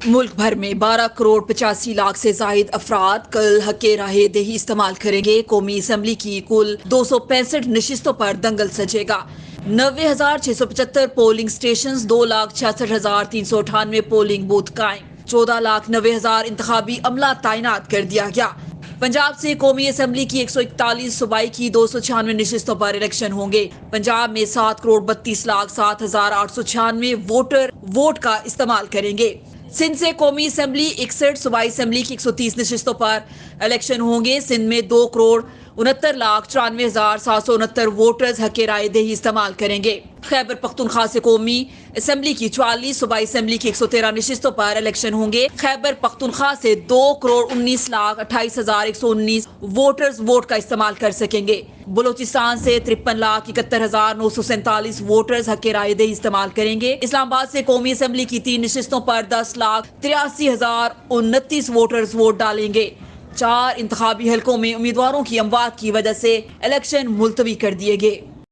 ملک بھر میں 12 کروڑ 85 لاکھ سے زائد افراد کل حق راہ دہی استعمال کریں گے۔ قومی اسمبلی کی کل 265 نشستوں پر دنگل سجے گا۔ 90,675 پولنگ اسٹیشنز، 2,66,398 پولنگ بوتھ قائم، 14,90,000 انتخابی عملہ تعینات کر دیا گیا۔ پنجاب سے قومی اسمبلی کی 141، صوبائی کی 296 نشستوں پر الیکشن ہوں گے۔ پنجاب میں 7 کروڑ 32 لاکھ 7,896 ووٹر ووٹ کا استعمال کریں گے۔ سندھ سے قومی اسمبلی 61، صوبائی اسمبلی کی 130 نشستوں پر الیکشن ہوں گے۔ سندھ میں 2 کروڑ 69,94,769 ووٹرز حق رائے دہی استعمال کریں گے۔ خیبر پختونخوا سے قومی اسمبلی کی 44، صوبائی اسمبلی کی 113 نشستوں پر الیکشن ہوں گے۔ خیبر پختونخوا سے 2 کروڑ 19,28,119 ووٹرز ووٹ کا استعمال کر سکیں گے۔ بلوچستان سے 53,61,947 ووٹرز حق رائے دہی استعمال کریں گے۔ اسلام آباد سے قومی اسمبلی کی 3 نشستوں پر 10,83,029 ووٹرز ووٹ ڈالیں گے۔ 4 انتخابی حلقوں میں امیدواروں کی اموات کی وجہ سے الیکشن ملتوی کر دیے گئے۔